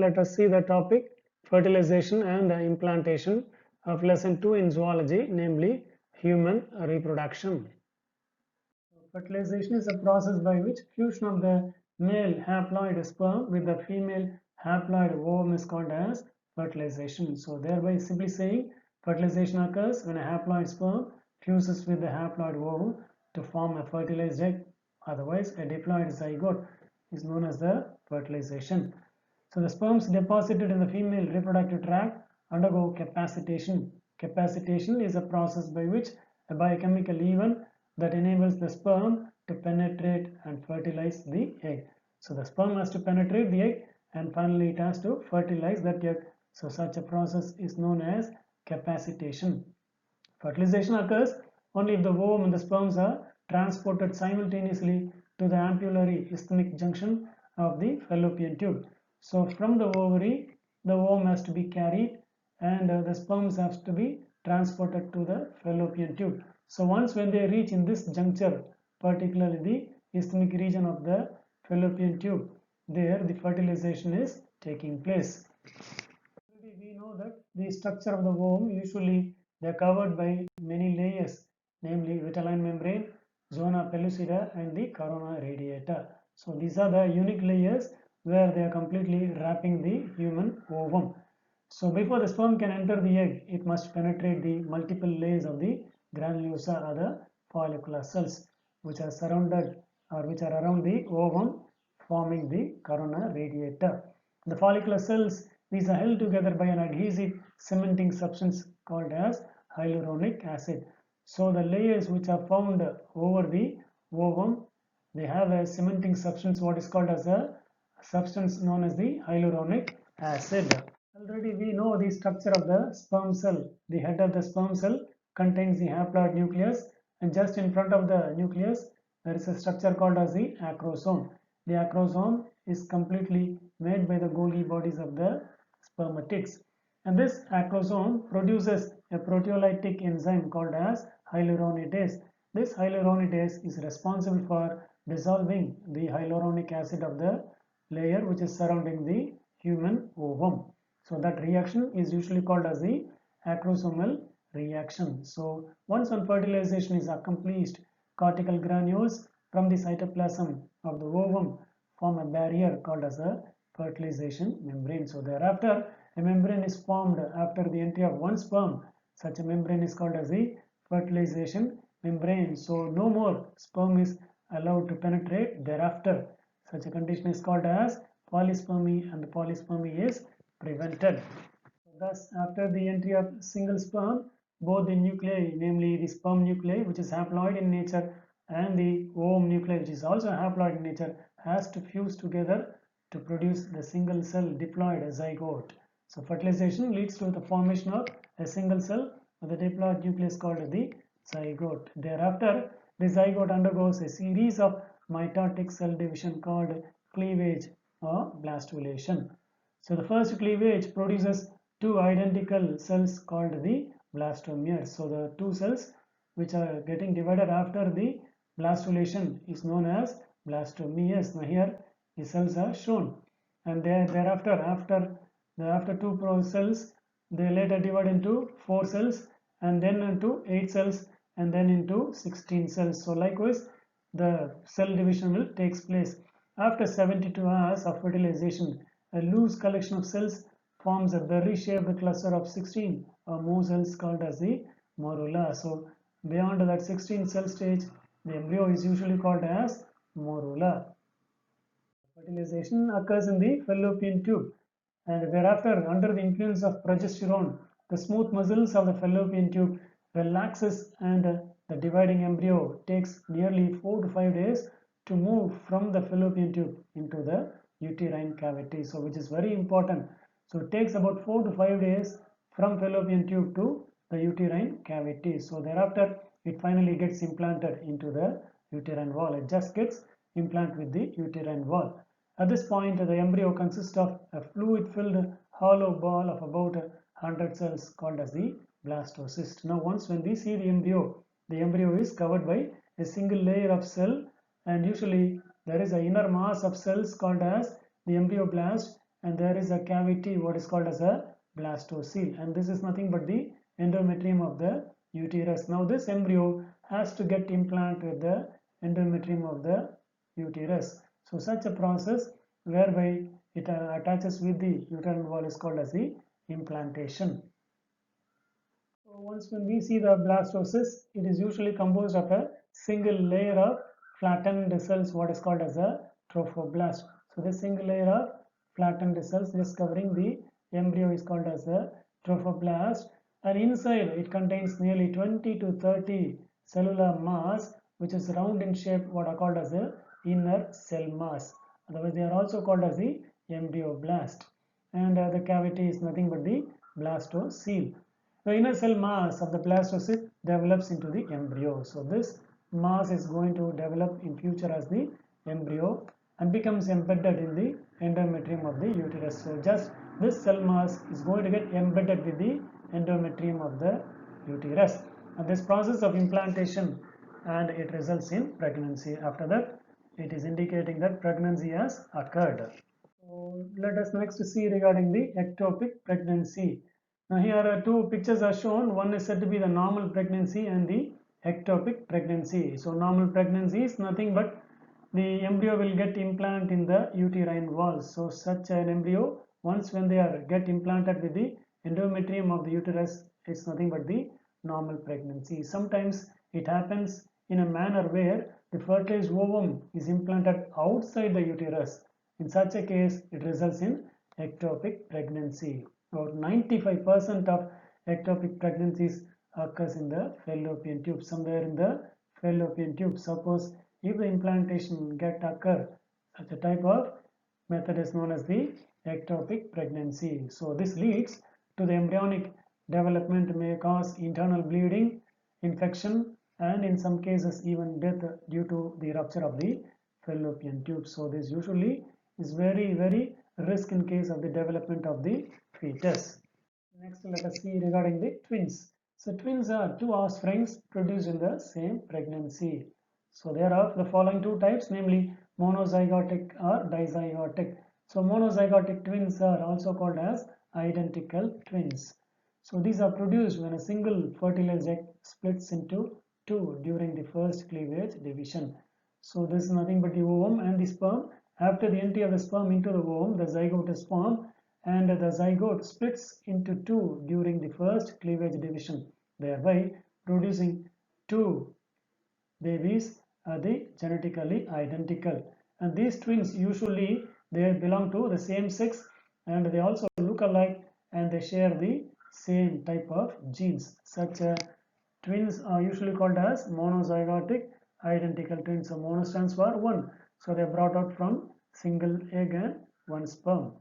let us see the topic fertilization and implantation of lesson 2 in zoology, namely human reproduction. Fertilization is a process by which fusion of the male haploid sperm with the female haploid ovum is called as fertilization. So thereby simply saying fertilization occurs when a haploid sperm fuses with the haploid ovum to form a fertilized egg. Otherwise, a diploid zygote is known as the fertilization. So the sperms deposited in the female reproductive tract undergo capacitation. Capacitation is a process by which a biochemical event that enables the sperm to penetrate and fertilize the egg. So the sperm has to penetrate the egg and finally it has to fertilize that egg. So such a process is known as capacitation. Fertilization occurs only if the ovum and the sperms are transported simultaneously to the ampullary isthmic junction of the fallopian tube. So from the ovary, the ovum has to be carried and the sperms have to be transported to the fallopian tube. So once when they reach in this juncture, particularly the isthmic region of the fallopian tube, there the fertilization is taking place. We know that the structure of the ovum usually they are covered by many layers, namely vitelline membrane, zona pellucida and the corona radiata. So these are the unique layers where they are completely wrapping the human ovum. So before the sperm can enter the egg, it must penetrate the multiple layers of the granulosa or the follicular cells which are surrounded or which are around the ovum forming the corona radiata. The follicular cells, these are held together by an adhesive cementing substance called as hyaluronic acid. So the layers which are found over the ovum, they have a cementing substance what is called as a substance known as the hyaluronic acid. Already we know the structure of the sperm cell. The head of the sperm cell contains the haploid nucleus and just in front of the nucleus there is a structure called as the acrosome. The acrosome is completely made by the Golgi bodies of the spermatids. And this acrosome produces a proteolytic enzyme called as hyaluronidase. This hyaluronidase is responsible for dissolving the hyaluronic acid of the layer which is surrounding the human ovum. So that reaction is usually called as the acrosomal reaction. So once one fertilization is accomplished, cortical granules from the cytoplasm of the ovum form a barrier called as a fertilization membrane. So thereafter a membrane is formed after the entry of one sperm. Such a membrane is called as the fertilization membrane. So no more sperm is allowed to penetrate thereafter. Such a condition is called as polyspermy and the polyspermy is prevented. Thus, after the entry of single sperm, both the nuclei, namely the sperm nuclei, which is haploid in nature, and the ovum nuclei, which is also haploid in nature, has to fuse together to produce the single cell diploid zygote. So, fertilization leads to the formation of a single cell with a diploid nucleus called the zygote. Thereafter, the zygote undergoes a series of mitotic cell division called cleavage or blastulation. So the first cleavage produces two identical cells called the blastomeres. So the two cells which are getting divided after the blastulation is known as blastomeres. Now here the cells are shown, and thereafter after two cells they later divide into 4 cells and then into 8 cells and then into 16 cells. So likewise the cell division will takes place. After 72 hours of fertilization, a loose collection of cells forms a berry-shaped cluster of 16 or more cells called as the morula. So beyond that 16 cell stage, the embryo is usually called as morula. Fertilization occurs in the fallopian tube, and thereafter under the influence of progesterone, the smooth muscles of the fallopian tube relaxes and the dividing embryo takes nearly 4 to 5 days to move from the fallopian tube into the uterine cavity. So which is very important. So it takes about 4 to 5 days from fallopian tube to the uterine cavity. So thereafter it finally gets implanted into the uterine wall. It just gets implanted with the uterine wall. At this point the embryo consists of a fluid filled hollow ball of about 100 cells called as the blastocyst. Now once when we see the embryo is covered by a single layer of cell, and usually there is an inner mass of cells called as the embryoblast, and there is a cavity what is called as a blastocoele, and this is nothing but the endometrium of the uterus. Now this embryo has to get implanted with the endometrium of the uterus. So such a process whereby it attaches with the uterine wall is called as the implantation. So once when we see the blastocyst, it is usually composed of a single layer of flattened cells, what is called as a trophoblast. So this single layer of flattened cells just covering the embryo is called as a trophoblast, and inside it contains nearly 20 to 30 cellular mass which is round in shape, what are called as a inner cell mass. Otherwise they are also called as the embryoblast, and the cavity is nothing but the blastocoele. The inner cell mass of the blastocyst develops into the embryo. So this mass is going to develop in future as the embryo and becomes embedded in the endometrium of the uterus. So just this cell mass is going to get embedded with the endometrium of the uterus, and this process of implantation, and it results in pregnancy. After that, it is indicating that pregnancy has occurred. So let us next see regarding the ectopic pregnancy. Now here two pictures are shown. One is said to be the normal pregnancy and the ectopic pregnancy. So normal pregnancy is nothing but the embryo will get implanted in the uterine walls. So such an embryo, once when they get implanted with the endometrium of the uterus, it's nothing but the normal pregnancy. Sometimes it happens in a manner where the fertilized ovum is implanted outside the uterus. In such a case, it results in ectopic pregnancy. About 95% of ectopic pregnancies occurs in the fallopian tube, somewhere in the fallopian tube. Suppose if the implantation occur, such a type of method is known as the ectopic pregnancy. So this leads to the embryonic development, may cause internal bleeding, infection, and in some cases even death due to the rupture of the fallopian tube. So this usually is very risk in case of the development of the fetus. Next, let us see regarding the twins. So twins are two offsprings produced in the same pregnancy. So there are the following two types, namely monozygotic or dizygotic. So monozygotic twins are also called as identical twins. So these are produced when a single fertilized egg splits into two during the first cleavage division. So this is nothing but the ovum and the sperm. After the entry of the sperm into the ovum, the zygote is formed, and the zygote splits into two during the first cleavage division, thereby producing two babies are the genetically identical. And these twins usually they belong to the same sex, and they also look alike, and they share the same type of genes. Such twins are usually called as monozygotic identical twins. So mono stands for one, so they are brought out from single egg and one sperm.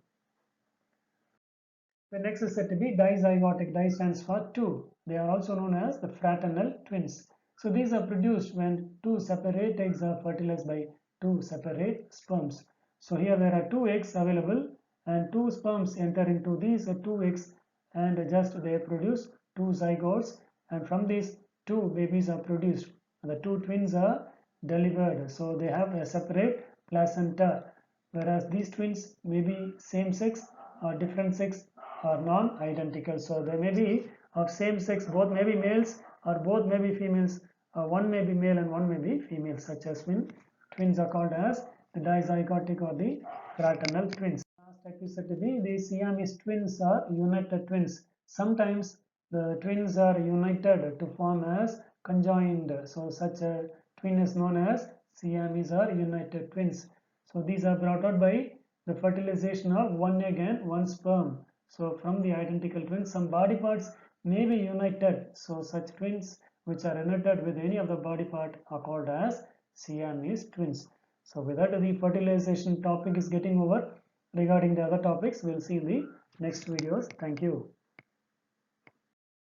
The next is said to be dizygotic. Di stands for two. They are also known as the fraternal twins. So these are produced when two separate eggs are fertilized by two separate sperms. So here there are two eggs available, and two sperms enter into these two eggs, and just they produce two zygotes, and from these two babies are produced. The two twins are delivered. So they have a separate placenta, whereas these twins may be same sex or different sex or non-identical. So they may be of same sex, both may be males or both may be females, one may be male and one may be female. Such as when twins are called as the dizygotic or the fraternal twins. Last type is said to be the Siamese twins or united twins. Sometimes the twins are united to form as conjoined. So such a twin is known as Siamese or united twins. So these are brought out by the fertilization of one egg and one sperm. So from the identical twins, some body parts may be united. So such twins which are united with any of the body part are called as Siamese twins. So with that, the fertilization topic is getting over. Regarding the other topics, we'll see in the next videos. Thank you.